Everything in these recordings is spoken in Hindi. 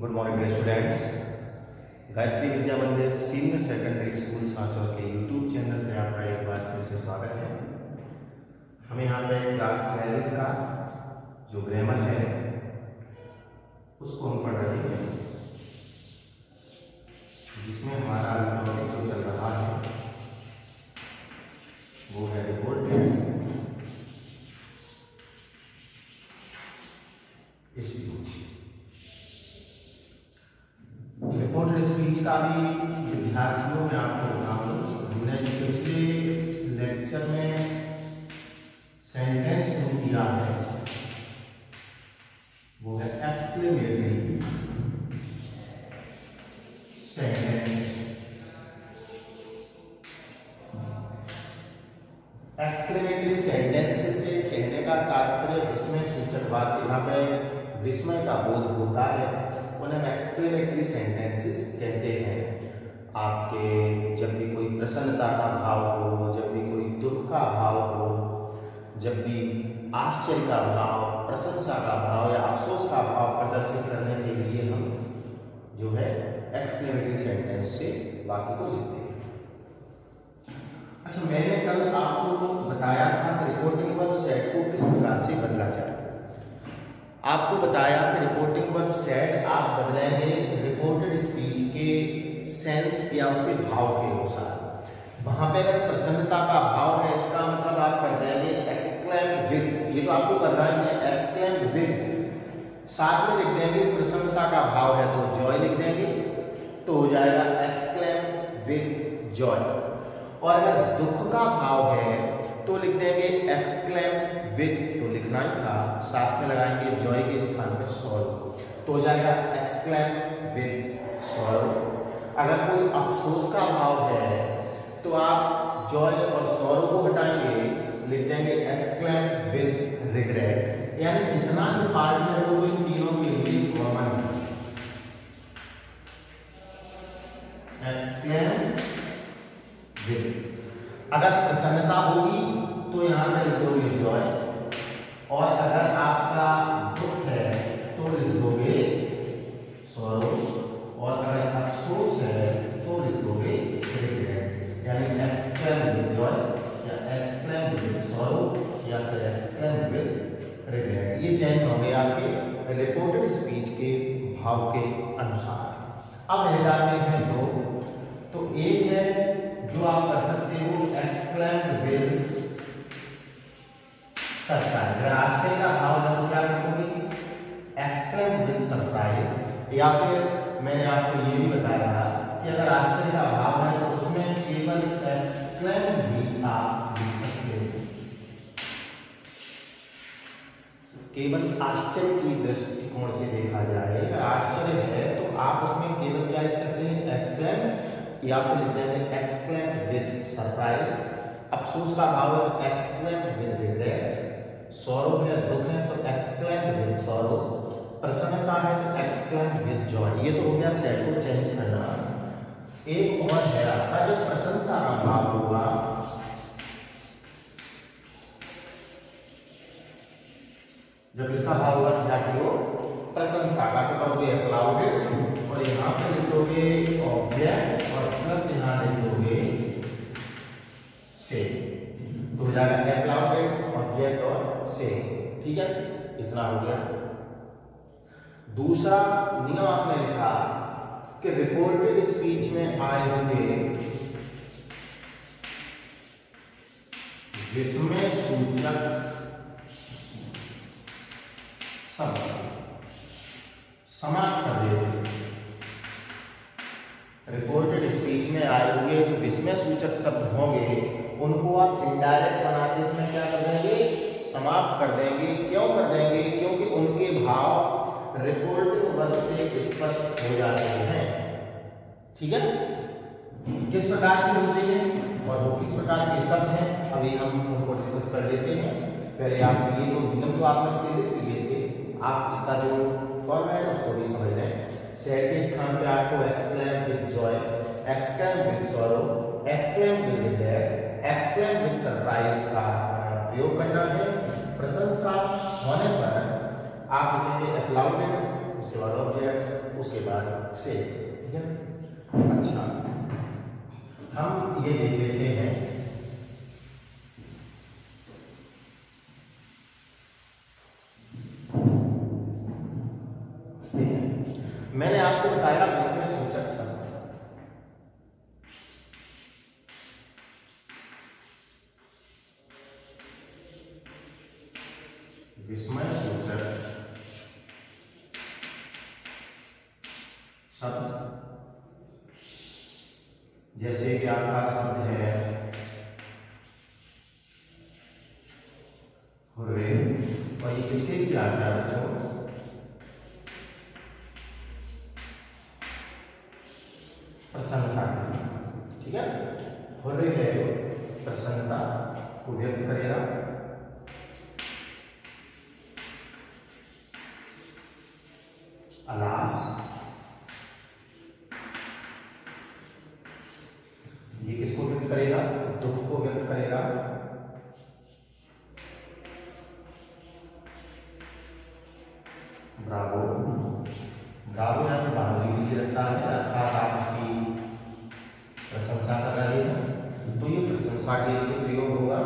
Good morning dear students. Gayatri Vidya Mandir senior secondary school Sanchore के यूट्यूब चैनल पे आपका एक बार फिर से स्वागत है। हमें यहाँ पे क्लास 11 का जो ग्रामर है उसको हम पढ़ रहे हैं, जिसमें हमारा टॉपिक जो चल रहा है वो है रिपोर्टेड स्पीच। रिपोर्टेड स्पीच का भी विद्यार्थियों में आपको बता दूं, हमने पिछले लेक्चर में सेंटेंस शुरू किया है वो है एक्सक्लेमेटरी सेंटेंस। एक्सक्लेमेटरी सेंटेंस से कहने का तात्पर्य विस्मय सूचक वाक्य, यहाँ पे विस्मय का बोध होता है, उन्हें एक्सक्लेमेटरी सेंटेंसेस कहते हैं। आपके जब भी कोई प्रसन्नता का भाव हो, जब भी कोई दुख का भाव हो, जब भी आश्चर्य का भाव, प्रशंसा का भाव या अफसोस का भाव प्रदर्शित करने के लिए हम जो है एक्सक्लेमेटरी सेंटेंस से वाक्य को लिखते हैं। अच्छा, मैंने कल आपको बताया था कि रिपोर्टिंग वर्ब सेट को किस प्रकार से बदला जाए। आपको बताया कि रिपोर्टिंग वर्ब सेट आप बदलेंगे रिपोर्टेड स्पीच के सेंस या उसके भाव के अनुसार। वहां पे अगर प्रसन्नता का भाव है, इसका मतलब आप कर देंगे एक्सक्लेम विद, ये तो आपको करना ही है, एक्सक्लेम विद। साथ में लिख देंगे प्रसन्नता का भाव है तो जॉय लिख देंगे, तो हो जाएगा एक्सक्लेम विद जॉय। और अगर दुख का भाव है तो लिख देंगे एक्सक्लेम विद, तो लिखना ही था, साथ में लगाएंगे जॉय के स्थान पे सॉरो, तो हो जाएगा एक्सक्लेम विद सॉरो। अगर कोई अफसोस का भाव है तो आप जॉय और सॉरो को हटाएंगे, लिख देंगे एक्सक्लेम विद रिग्रेट। यानी इतना जो पार्ट है वो इन तीनों के लिए कॉमन है। Exclaim with. अगर प्रसन्नता होगी तो यहां पे लिख दोगे जॉय, और अगर आपका दुख है तो लिख दोगे सॉरो, और अगर अफसोस है तो लिख दोगे रिग्रेट। यानी एक्सक्लेम विद जॉय या एक्सक्लेम विद सॉरो या फिर एक्सक्लेम विद रिग्रेट। ये चेंज हो गए आपके रिपोर्टेड स्पीच के भाव के अनुसार। अब रह जाते हैं दो, तो एक है जो आप कर सकते हो एक्सक्लेम विद सरप्राइज। अगर आश्चर्य का भाव है तो क्या लिखोगे एक्सक्लेम विद सरप्राइज। या फिर मैंने आपको ये भी बताया कि अगर आश्चर्य का भाव है तो उसमें केवल एक्सक्लेम भी आप लिख सकते हो। केवल आश्चर्य की दृष्टिकोण से देखा जाए, अगर आश्चर्य है तो आप उसमें केवल क्या लिख सकते हैं एक्सक्लेम, या फिर लिख देंगे एक्सक्लेम विद सरप्राइज। अफसोस का भाव है एक्सक्लेम विद रिग्रेट। सॉरो है, दुख है तो एक्सक्लेम विद सॉरो। प्रसन्नता है तो एक्सक्लेम विद जॉय। ये तो हो गया सेट को चेंज करना। एक और है आपका जब प्रशंसा का भाव होगा, जब इसका भाव होगा विद्यार्थियों प्रशंसा का, तो करोगे अप्लाउडेड, और यहाँ पे लिख दोगे ऑब्जेक्ट और प्लस यहाँ लिख दोगे से, तो हो जाएगा अप्लाउडेड ऑब्जेक्ट और से। ठीक है, इतना हो गया। दूसरा नियम आपने लिखा कि रिपोर्टेड स्पीच में आए हुए विस्मय सूचक शब्द समाप्त कर देते। रिपोर्टेड स्पीच में आए हुए जो विस्मय सूचक शब्द होंगे उनको आप इनडायरेक्ट बनाते इसमें क्या कर देंगे समाप्त कर देंगे। क्यों कर देंगे? क्योंकि उनके भाव रिपोर्टिंग वर्ब से स्पष्ट हो जाते हैं। ठीक है, किस प्रकार से होते हैं और वो किस प्रकार के शब्द हैं अभी हम उनको डिस्कस कर लेते हैं। पहले आप ये दो नियम तो आपने इसके लिख दिए थे, आप इसका जो फॉर्मेट उसको भी समझ लें। सेट के स्थान पे आपको exclaim with Joy, exclaim with sorrow, exclaim with regret, exclaim with surprise का प्रयोग करना है। प्रशंसा होने पर आप लिखेंगे अप्लाउडेड उसके बाद ऑब्जेक्ट, उसके बाद से, ठीक है। अच्छा, हम ये देख लेते हैं, मैंने आपको बताया विस्मय सूचक शब्द, विस्मय सूचक शब्द जैसे कि आपका शब्द है हुर्रे, और ये किसके लिए आता है बच्चों? प्रसन्नता, ठीक है। हुर्रे है जो प्रसन्नता को व्यक्त करेगा। अलास, ये किसको व्यक्त करेगा? दुख को व्यक्त करेगा। ब्रावो, ब्रावो यहाँ पे बहादुरी के लिए रखता है, अर्थात आप उसकी प्रशंसा कर रहे हैं तो ये प्रशंसा के लिए प्रयोग होगा।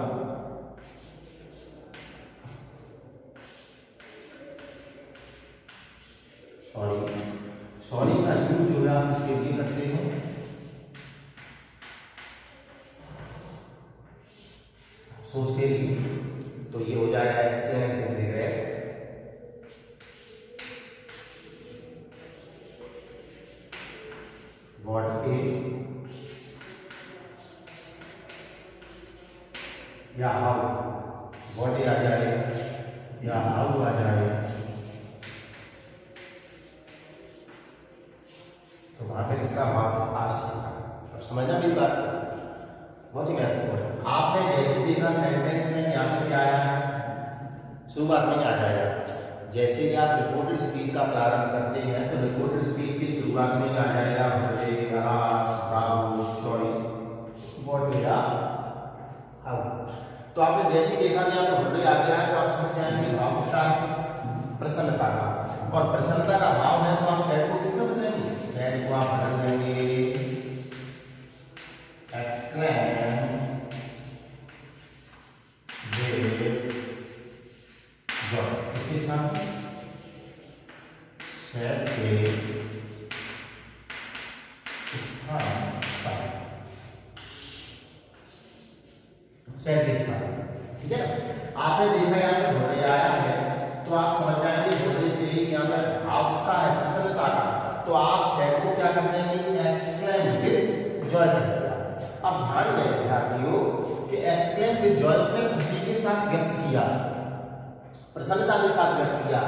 सॉरी, सॉरी का यूज जो है आप इसके लिए करते हैं। अफसोस के लिए, तो ये हो जाएगा explain with regret. What if या हाउ, व्हाट आ जाए या हाउ आ जाए तो वहां पे किसका भाव पास्ट होगा। अब समझना मेरी बात, बहुत ही महत्वपूर्ण है। आपने जैसे देखा सेंटेंस में यहाँ पे क्या आया है, शुरुआत में क्या आ जाएगा, जैसे कि आप रिपोर्टेड स्पीच का प्रारंभ करते हैं तो रिपोर्टेड स्पीच की शुरुआत में क्या आ जाएगा? Hurray, alas, Bravo, sorry, what या हाउ। तो आपने जैसे देखा कि आपको हुर्रे आ गया है तो आप समझ जाएंगे भाव उसका प्रसन्नता का, और प्रसन्नता का भाव है तो आप सैड को किसमें बदलेंगे? सैड को आप बदल देंगे एक्सक्लेम विद जॉय। इसके साथ सैड के स्थान पर, सैड के स्थान, ठीक है ना। आपने देखा यहाँ पे हुर्रे आया है तो आप समझ जाएंगे हुर्रे से ही यहाँ पे भाव किसका है? प्रसन्नता का। तो आप सैड को क्या कर देंगे? एक्सक्लेम विद जॉय कर देंगे। अब ध्यान दें विद्यार्थियों कि एक्सक्लेम विद जॉय उसने खुशी के साथ व्यक्त किया, प्रसन्नता के साथ व्यक्त किया,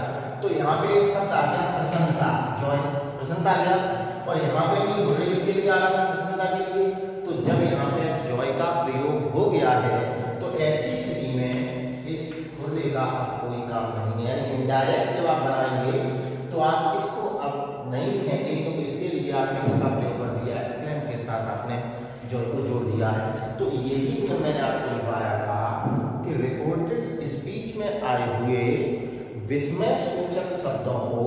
तो यहाँ पे एक शब्द आ गया प्रसन्नता, जॉय, प्रसन्नता आ गया। और यहाँ पे भी हुर्रे किसके लिए आ रहा था? प्रसन्नता के लिए। तो जब यहाँ पे जॉय का प्रयोग हो गया है तो ऐसी स्थिति में इस हुर्रे का कोई काम नहीं है, यानी इनडायरेक्ट जब आप बनाएंगे तो आप इसको अब नहीं लिखेंगे क्योंकि इसके लिए आपने इसका प्रयोग कर दिया, एक्सक्लेम के साथ आपने जॉय को जोड़ दिया है। तो यही तो मैंने आपको बताया था कि रिपोर्टेड स्पीच में आए हुए विस्मय सूचक शब्दों को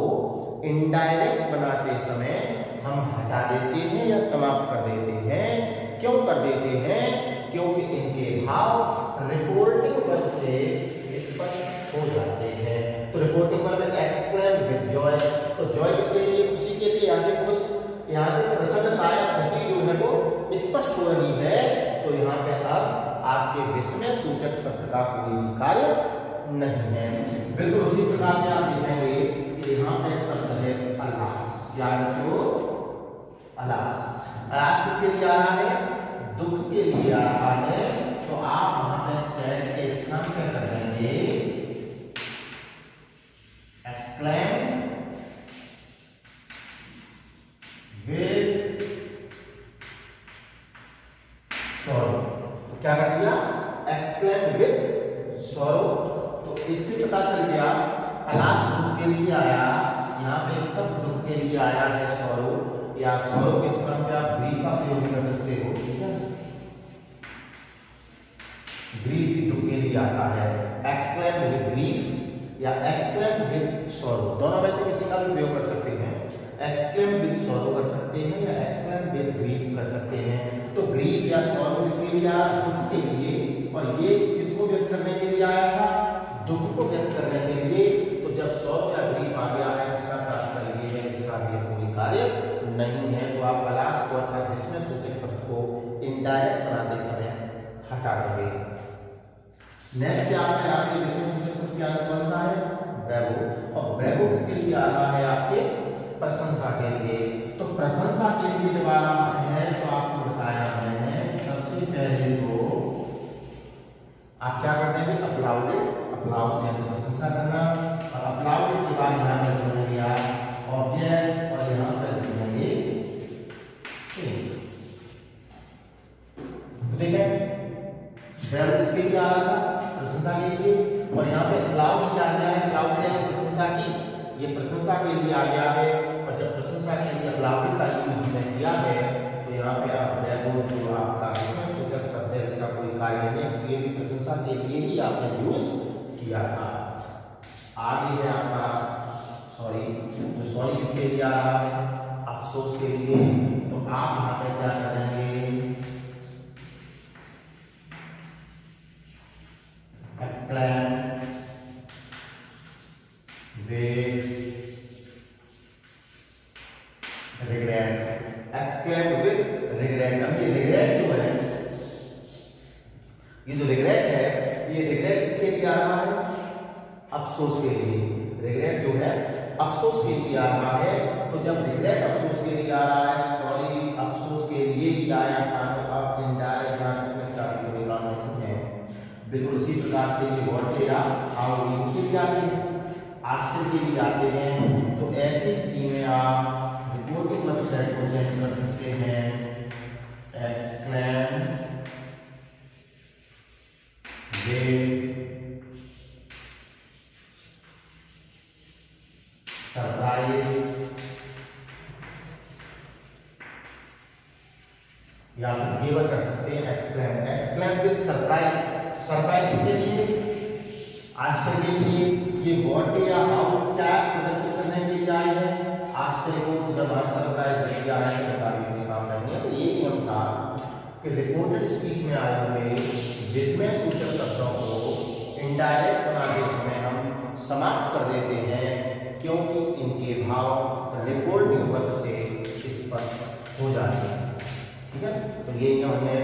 इनडायरेक्ट बनाते समय हम हटा देते हैं या समाप्त कर देते हैं। क्यों कर देते हैं? क्योंकि इनके भाव रिपोर्टिंग वर्ब से स्पष्ट हो जाते हैं। तो रिपोर्टिंग वर्ब में एक्सक्लेम विद जॉय, तो जॉय किसके लिए? खुशी के लिए। यहाँ से खुश, यहाँ से प्रसन्नता है, खुशी जो है वो स्पष्ट हो रही है। तो यहाँ पे अब आपके विस्मय सूचक शब्द का कोई भी कार्य नहीं है। बिल्कुल उसी प्रकार से आप देखेंगे कि यहाँ पे शब्द है अलास। क्या बच्चों? अलास। अलास किसके लिए आ रहा है? दुख के लिए आ रहा है। तो आप वहां पे सैड के स्थान पे कर देंगे एक्सक्लेम विद सॉरो। क्या कर दिया? Exclaim with sorrow. तो इससे पता चल गया अलास दुख के लिए आया, यहाँ पे सब दुख के लिए आया है सॉरो, या सॉरो के स्थान पे आप ग्रीफ का प्रयोग भी कर सकते हो, ठीक है। ग्रीफ दुख के लिए आता है, एक्सक्लेम विद ग्रीफ या एक्सक्लेम विद सॉरो, दोनों में से किसी का भी प्रयोग कर सकते हैं। एक्सक्लेम विद सॉरो कर सकते हैं या एक्सक्लेम विद ग्रीफ कर सकते हैं। तो ग्रीफ या सॉरो किसके लिए आया? दुख के लिए। और ये किसको व्यक्त करने के लिए आया था? दुख को व्यक्त करने के लिए। तो जब सॉरो या ग्रीफ आ गया है उसका तात्पर्य ये है इसका भी कोई कार्य नहीं है। तो आप अलास्ट को अर्थात विस्मय सूचक शब्द को इनडायरेक्ट बनाते समय हटा देंगे। नेक्स्ट क्या है आपके विस्मय सूचक शब्द क्या कौन सा है? ब्रेवो। और ब्रेवो किसके लिए आ रहा है? आपके प्रशंसा के लिए। तो प्रशंसा के लिए जब आ रहा है तो आपको बताया मैंने सबसे पहले तो आप क्या करते हैं? अप्लाउडेड, अप्लाउड यानी प्रशंसा करना। और अप्लाउडेड के बाद यहाँ पर जोड़ेंगे आप ऑब्जेक्ट और यहाँ पर जोड़ेंगे सेम। ठीक है, ब्रेवो किसके लिए आ रहा था? प्रशंसा के लिए। और यहाँ पे अप्लाउड क्या आ गया है? अप्लाउड है प्रशंसा की, ये प्रशंसा के लिए आ गया है। और जब प्रशंसा के लिए अप्लाउड का यूज हमने किया है तो यहाँ पे आप ब्रेवो जो आपका विस्मय सूचक शब्द है इसका कोई कार्य नहीं, ये भी प्रशंसा के लिए ही आपने यूज किया था। आगे है आपका सॉरी, जो सॉरी किसके लिए आ रहा है? अफसोस के लिए। तो आप यहाँ पे क्या करेंगे? Exclaim with regret, exclaim with regret. अब ये रिग्रेट जो है, ये जो रिग्रेट है, ये रिग्रेट किसके लिए आ रहा है? अफसोस के लिए। रिग्रेट जो है अफसोस के लिए आ रहा है। तो जब रिग्रेट अफसोस के लिए आ रहा है, सॉरी अफसोस के लिए भी आया था, तो अब इनडायरेक्ट इसमें इसका कोई काम नहीं है। बिल्कुल उसी प्रकार से ये वर्ड या हाउ किसके लिए आते हैं? आश्चर्य के लिए आते हैं। तो ऐसी स्थिति में आप रिपोर्टिंग वेबसाइट को चेंज कर सकते हैं। एक्सक्लेम विद सरप्राइज या फिर केवल कर सकते हैं exclaim, exclaim with surprise. Surprise किसके लिए? आश्चर्य के लिए। ये व्हाट या हाउ क्या प्रदर्शित करने के लिए आई है? आश्चर्य को। जब आज सरप्राइज नहीं आया है तो कार्य काम नहीं है। तो ये नियम था कि रिपोर्टेड स्पीच में आए हुए विस्मय सूचक शब्दों को इनडायरेक्ट बनाते समय हम समाप्त कर देते हैं, क्योंकि इनके भाव रिपोर्टिंग वर्ग से स्पष्ट हो जाते हैं। ठीक है, तो ये हमने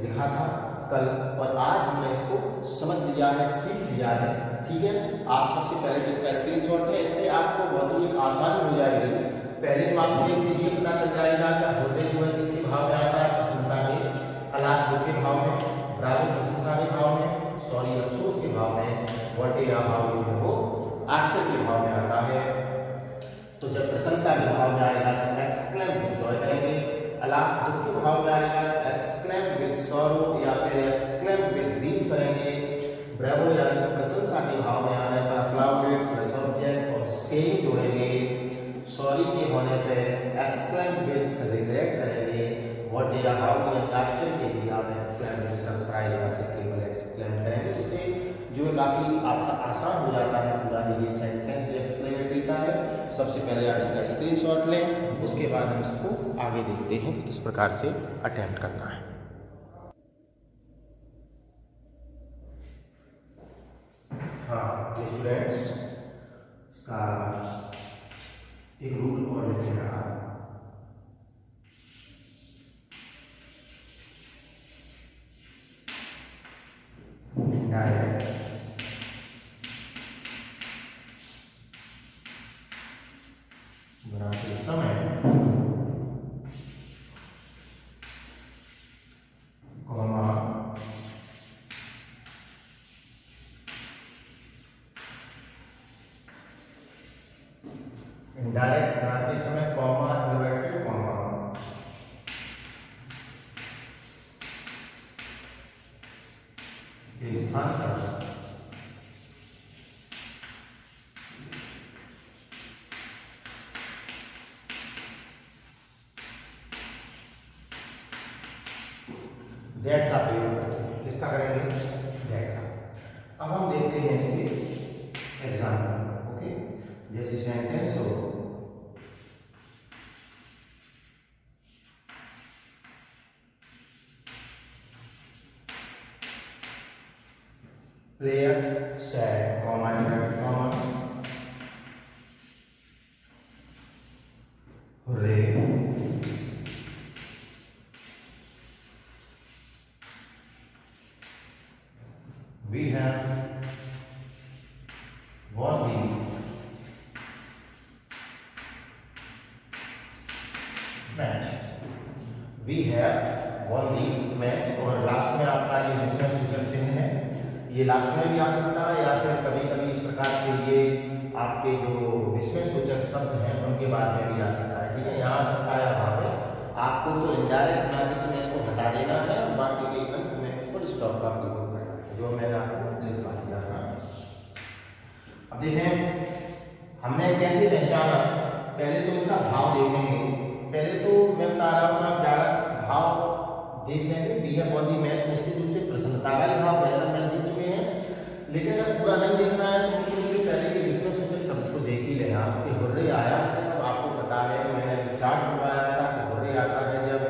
लिखा था कल और आज हमने इसको समझ लिया है, सीख लिया है। ठीक है, आप सबसे पहले तो इसका स्क्रीनशॉट है, इससे आपको बहुत ही आसान हो जाएगी। पहले तो आपको एक चीज ये पता चल जाएगा कि होते जो है किसके भाव में आता है? प्रसन्नता के, अलास के भाव में, ब्रावो प्रशंसा के भाव में, सॉरी अफसोस के भाव में, व्हाट या हाउ जो है वो आश्चर्य के भाव में आता है। तो जब प्रसन्नता के भाव में आएगा तो एक्सक्लेम विद जॉय करेंगे। अलास दुख के भाव में आएगा एक्सक्लेम विद सॉरो या फिर एक्सक्लेम विद ग्रीफ करेंगे। ब्रेवो यानी प्रशंसा के भाव में आने पर अप्लाउडेड प्लस ऑब्जेक्ट और सेम जोड़ेंगे। सॉरी के होने पे एक्सक्लेम विद रिग्रेट करेंगे। व्हाट या हाउ यानी आश्चर्य के लिए आप एक्सक्लेम विद सरप्राइज या फिर केवल एक्सक्लेम करेंगे। तो इससे जो है काफी आपका आसान हो जाता है पूरा ये सेंटेंस जो एक्सक्लेमेटरी का है। सबसे पहले आप इसका स्क्रीनशॉट लें, उसके बाद हम इसको आगे देखते हैं कि किस प्रकार से अटेम्प्ट करना है। हाँ स्टूडेंट्स, इसका एक रूल और लिखेगा। बनाते समय कॉमा इनडायरेक्ट बनाते समय कॉमा इन्वर्टेड कॉमा के स्थान पर दैट का प्रयोग करते हैं। किसका करेंगे? दैट का। अब हम देखते हैं इसके एग्जाम्पल। ओके, जैसे सेंटेंस हो players said, comma, hooray, we have won the match, we have won the match. और लास्ट में आपका ये विषय सूचक चिन्ह है, ये लास्ट में भी आ सकता है या फिर कभी कभी इस प्रकार से ये आपके जो विषय सूचक शब्द हैं उनके बाद में भी आ सकता है। ठीक है, यहाँ आ सकता है, वहाँ पे आपको तो इनडायरेक्ट मैथड्स में इसको हटा देना है और बाकी के अंत में फुल स्टॉप का प्रयोग करना है, जो मैंने आपको लिखवा दिया था। अब देखें हमने कैसे पहचाना, पहले तो इसका भाव देखेंगे। पहले तो मैं बता रहा हूँ आप ज्यादा भाव देख लेंगे। We have won the match निश्चित रूप से प्रसन्नता का ही भाव है, मैच जीत चुके हैं। लेकिन अगर पूरा नहीं देखना है तो उससे पहले के विषय सूचक शब्द को देख ही लेना। आपके हुर्रे आया है, तो आपको पता है कि मैंने चार्ट बनवाया था कि हुर्रे आता है जब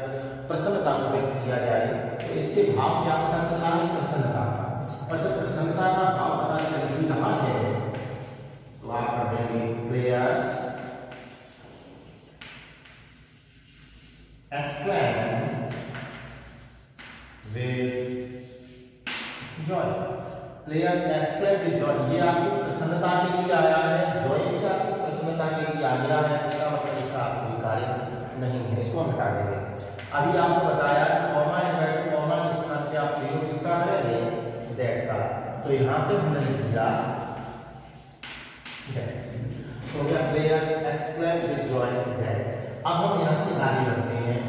प्रसन्नता को व्यक्त किया जाए। तो इससे भाव क्या पता चल रहा है, प्रसन्नता का। और जब प्रसन्नता का भाव पता चल ही रहा है तो आप कर देंगे players exclaim with joy, players exclaim with joy। ये आपकी प्रसन्नता के लिए आया है, joy भी आपकी प्रसन्नता के लिए आ गया है, इसका मतलब इसका कोई कार्य नहीं है, इसको हम हटा देंगे। अभी आपको बताया कॉमा इन्वर्टेड कॉमा जिस स्थान पे आप प्रयोग किसका है, दैट का, तो यहाँ पे हमने लिख दिया दैट। तो क्या players exclaim with joy that. अब हम यहाँ से आगे बढ़ते हैं।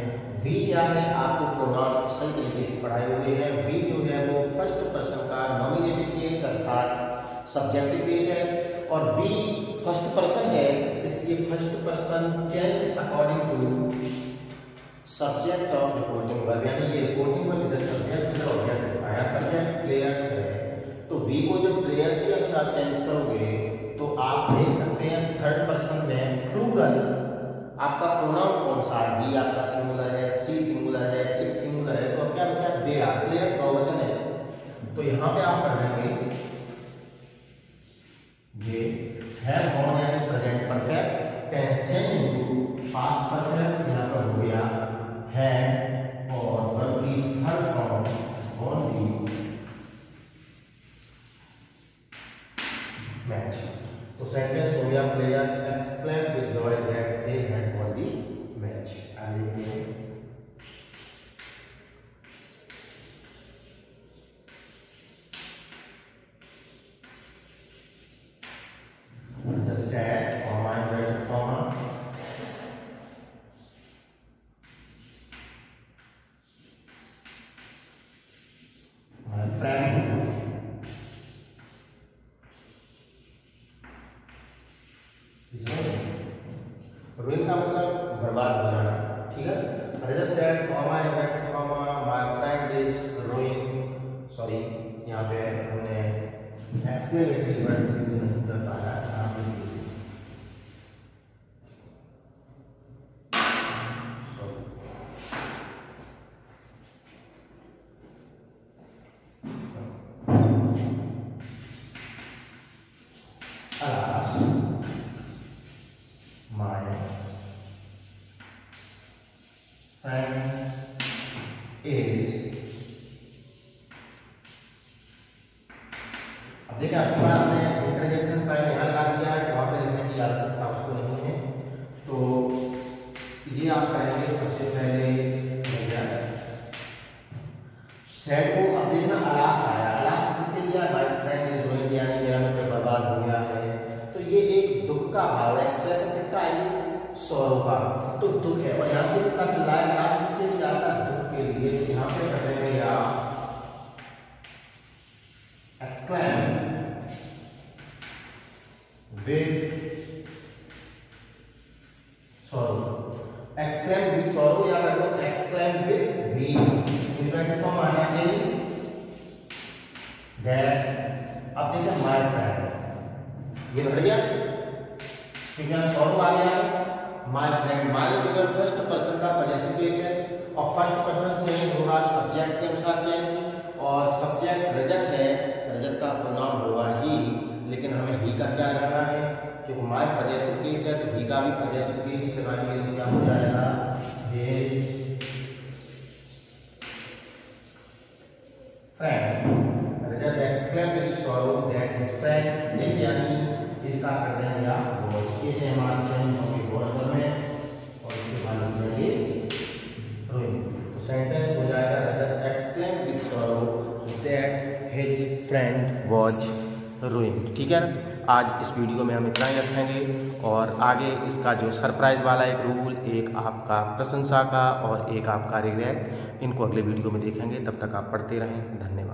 वी क्या है, आपको प्रोनाउन सही तरीके से पढ़ाए हुए हैं। वी जो है वो फर्स्ट पर्सन का नॉमिनेटिव केस अर्थात सब्जेक्टिव केस है, और वी फर्स्ट पर्सन है, इसलिए first person change according to subject of reporting verb, यानी ये रिपोर्टिंग वर्ब इधर सब्जेक्ट इधर ऑब्जेक्ट होता है। सब्जेक्ट प्लेयर्स है, तो वी को जब प्लेयर्स के अनुसार चेंज करोगे तो आप देख सकते हैं थर्ड पर्सन में प्लूरल आपका प्रोनाउन कौन सा है, बी आपका सिंगुलर है, सी सिंगुलर है, इट सिंगुलर है, तो अब क्या बचा, दे आर, प्लेयर्स बहुवचन है। तो यहाँ पे आप कर लेंगे ये हैव गॉन यानी present perfect tense change into past perfect, यहाँ पर हो गया हैड, और वर्ब की third form gone the match. तो सेंटेंस हो गया players exclaimed with joy that they had won the match। The sad comma inverted comma my friend ruin का मतलब बर्बाद हो जाना, ठीक है। My friend is ruin, sorry यहाँ पे हमने एक्सक्लेमेटरी वर्ड नहीं बताया, अब देखिए आपके पास आपने इंटरजेक्शन साइन यहाँ लगा दिया है, वहां पे लिखने की आवश्यकता उसको नहीं है। तो ये आप करेंगे सबसे पहले सेड को। अब देखना अलास आया, अलास किसके लिए, माय फ्रेंड इज रुइन्ड, यानी मेरा मित्र बर्बाद हो गया है। तो ये एक दुख का भाव है, एक्सप्रेशन किसका है, सौरव का, तो दुख है। और यहाँ से पता चल रहा है अलास किसके लिए आता है, दुख के लिए। तो यहाँ पे कहेंगे आप exclaim with sorrow, exclaim with sorrow या कर दो exclaim with grief, inverted comma हटा के that। अब देखिए my friend, ये बढ़ गया, क्योंकि यहाँ सॉरो आ गया। माय फ्रेंड, मान लीजिए फर्स्ट पर्सन का पजेसिव केस है और फर्स्ट पर्सन चेंज होगा सब्जेक्ट के अनुसार चेंज, और सब्जेक्ट रजत है, रजत का प्रोनाउन होगा ही, लेकिन हमें ही का क्या लगाना है, क्योंकि माय पजेसिव केस है तो ही का भी पजेसिव केस लगाएंगे तो क्या हो जाएगा, his friend. Rajat exclaimed with sorrow that his friend is, यानी इसका कर देंगे आप वॉच, कैसे हमारे चेंज होंगे वॉच में, और इसके बाद लिख देंगे रोइंग। तो सेंटेंस हो जाएगा Rajat exclaimed with sorrow that his friend was ruined. ठीक है ना, आज इस वीडियो में हम इतना ही रखेंगे, और आगे इसका जो सरप्राइज वाला एक रूल, एक आपका प्रशंसा का और एक आपका रिग्रेट, इनको अगले वीडियो में देखेंगे। तब तक आप पढ़ते रहें। धन्यवाद।